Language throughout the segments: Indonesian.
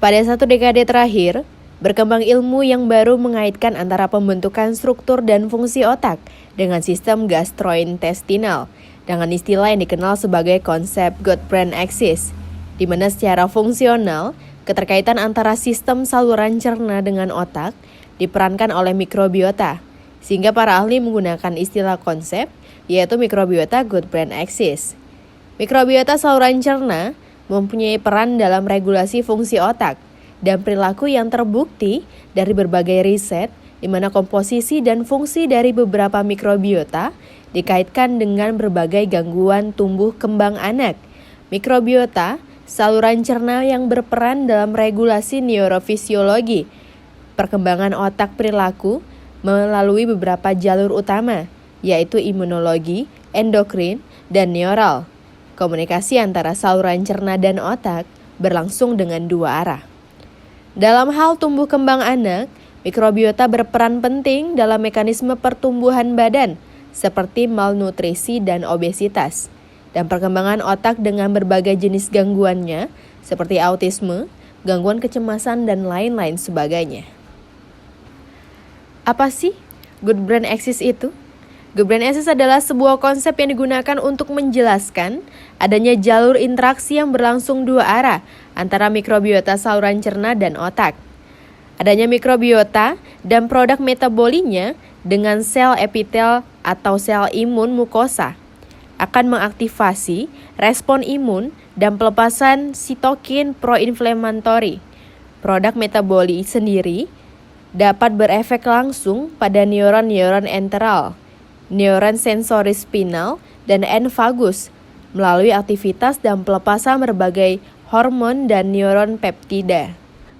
Pada 1 dekade terakhir, berkembang ilmu yang baru mengaitkan antara pembentukan struktur dan fungsi otak dengan sistem gastrointestinal, dengan istilah yang dikenal sebagai konsep gut-brain axis, di mana secara fungsional, keterkaitan antara sistem saluran cerna dengan otak diperankan oleh mikrobiota, sehingga para ahli menggunakan istilah konsep, yaitu mikrobiota gut-brain axis. Mikrobiota saluran cerna mempunyai peran dalam regulasi fungsi otak dan perilaku yang terbukti dari berbagai riset di mana komposisi dan fungsi dari beberapa mikrobiota dikaitkan dengan berbagai gangguan tumbuh kembang anak. Mikrobiota saluran cerna yang berperan dalam regulasi neurofisiologi, perkembangan otak perilaku melalui beberapa jalur utama, yaitu imunologi, endokrin, dan neural. Komunikasi antara saluran cerna dan otak berlangsung dengan dua arah. Dalam hal tumbuh kembang anak, mikrobiota berperan penting dalam mekanisme pertumbuhan badan, seperti malnutrisi dan obesitas, dan perkembangan otak dengan berbagai jenis gangguannya, seperti autisme, gangguan kecemasan, dan lain-lain sebagainya. Apa sih gut-brain axis itu? Gut-brain axis adalah sebuah konsep yang digunakan untuk menjelaskan adanya jalur interaksi yang berlangsung dua arah antara mikrobiota saluran cerna dan otak. Adanya mikrobiota dan produk metabolinya dengan sel epitel atau sel imun mukosa akan mengaktifasi respon imun dan pelepasan sitokin pro-inflammatory. Produk metaboli sendiri dapat berefek langsung pada neuron-neuron enteral, neuron sensori spinal, dan vagus melalui aktivitas dan pelepasan berbagai hormon dan neuron peptida.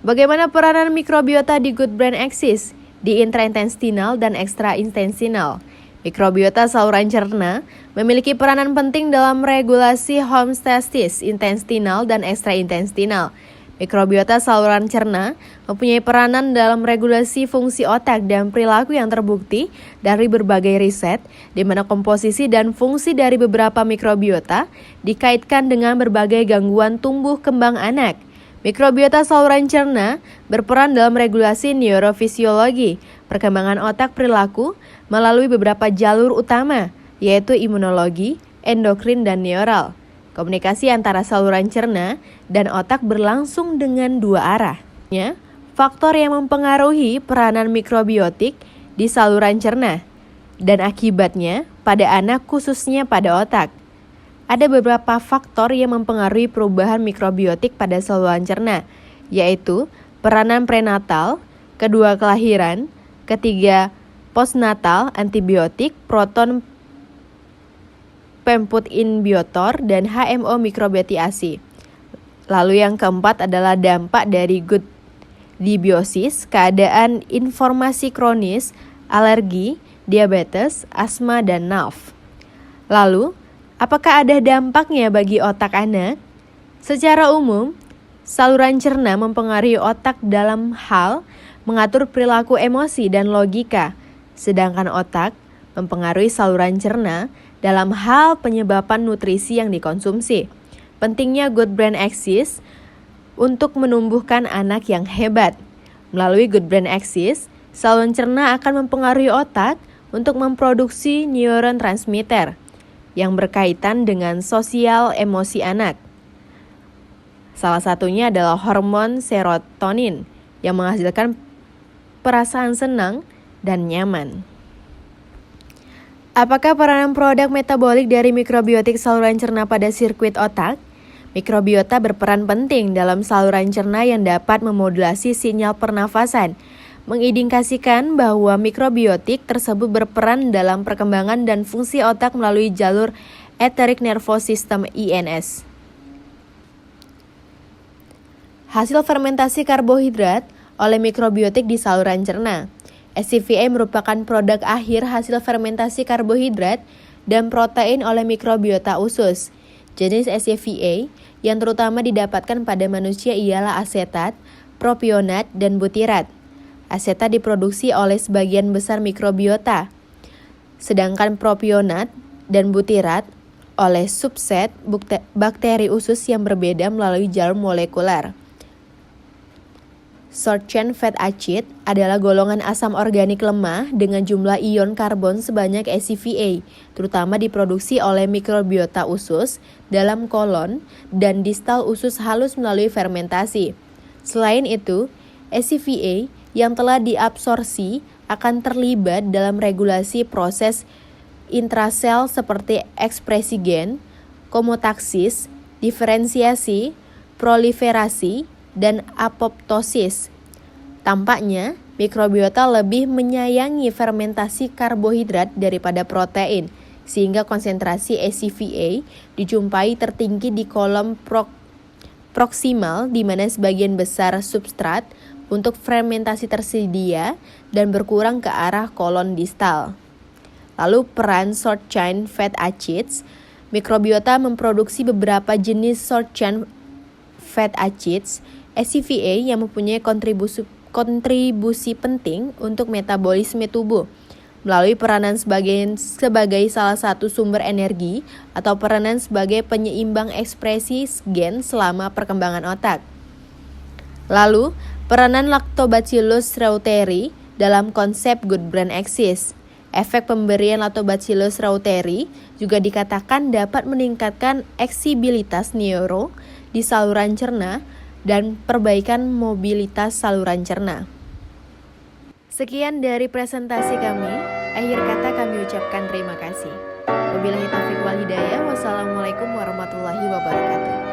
Bagaimana peranan mikrobiota di gut-brain axis, di intraintestinal dan ekstraintestinal? Mikrobiota saluran cerna memiliki peranan penting dalam regulasi homeostasis intestinal dan ekstraintestinal. Mikrobiota saluran cerna mempunyai peranan dalam regulasi fungsi otak dan perilaku yang terbukti dari berbagai riset, di mana komposisi dan fungsi dari beberapa mikrobiota dikaitkan dengan berbagai gangguan tumbuh kembang anak. Mikrobiota saluran cerna berperan dalam regulasi neurofisiologi, perkembangan otak perilaku melalui beberapa jalur utama, yaitu imunologi, endokrin, dan neural. Komunikasi antara saluran cerna dan otak berlangsung dengan dua arah. Faktor yang mempengaruhi peranan mikrobiotik di saluran cerna dan akibatnya pada anak khususnya pada otak. Ada beberapa faktor yang mempengaruhi perubahan mikrobiotik pada saluran cerna, yaitu peranan prenatal, kedua kelahiran, ketiga postnatal, antibiotik, proton pemput inhibitor, dan HMO mikrobiotasi. Lalu yang keempat adalah dampak dari gut dysbiosis, keadaan inflamasi kronis, alergi, diabetes, asma, dan NAF. Lalu, apakah ada dampaknya bagi otak anak? Secara umum, saluran cerna mempengaruhi otak dalam hal mengatur perilaku emosi dan logika, sedangkan otak mempengaruhi saluran cerna dalam hal penyebabkan nutrisi yang dikonsumsi. Pentingnya gut-brain axis untuk menumbuhkan anak yang hebat. Melalui gut-brain axis, saluran cerna akan mempengaruhi otak untuk memproduksi neurotransmitter yang berkaitan dengan sosial emosi anak. Salah satunya adalah hormon serotonin yang menghasilkan perasaan senang dan nyaman. Apakah peranan produk metabolik dari mikrobiotik saluran cerna pada sirkuit otak? Mikrobiota berperan penting dalam saluran cerna yang dapat memodulasi sinyal pernafasan, mengindikasikan bahwa mikrobiotik tersebut berperan dalam perkembangan dan fungsi otak melalui jalur etheric nervous system (ENS). Hasil fermentasi karbohidrat oleh mikrobiotik di saluran cerna. SCVA merupakan produk akhir hasil fermentasi karbohidrat dan protein oleh mikrobiota usus. Jenis SCVA yang terutama didapatkan pada manusia ialah asetat, propionat, dan butirat. Asetat diproduksi oleh sebagian besar mikrobiota, sedangkan propionat dan butirat oleh subset bakteri usus yang berbeda melalui jalur molekuler. Short chain fatty acid adalah golongan asam organik lemah dengan jumlah ion karbon sebanyak SCVA, terutama diproduksi oleh mikrobiota usus dalam kolon dan distal usus halus melalui fermentasi. Selain itu, SCVA yang telah diabsorpsi akan terlibat dalam regulasi proses intrasel seperti ekspresi gen, komotaksis, diferensiasi, proliferasi, dan apoptosis. Tampaknya, mikrobiota lebih menyayangi fermentasi karbohidrat daripada protein, sehingga konsentrasi SCVA dijumpai tertinggi di kolom proksimal di mana sebagian besar substrat untuk fermentasi tersedia dan berkurang ke arah kolon distal. Lalu peran short chain fatty acids, mikrobiota memproduksi beberapa jenis short chain fatty acids, SCVA yang mempunyai kontribusi penting untuk metabolisme tubuh melalui peranan sebagai salah satu sumber energi atau peranan sebagai penyeimbang ekspresi gen selama perkembangan otak. Lalu, peranan Lactobacillus reuteri dalam konsep good brain axis. Efek pemberian Lactobacillus reuteri juga dikatakan dapat meningkatkan eksibilitas neuro di saluran cerna dan perbaikan mobilitas saluran cerna. Sekian dari presentasi kami. Akhir kata kami ucapkan terima kasih. Wabillahi taufiq wal hidayah. Wassalamualaikum warahmatullahi wabarakatuh.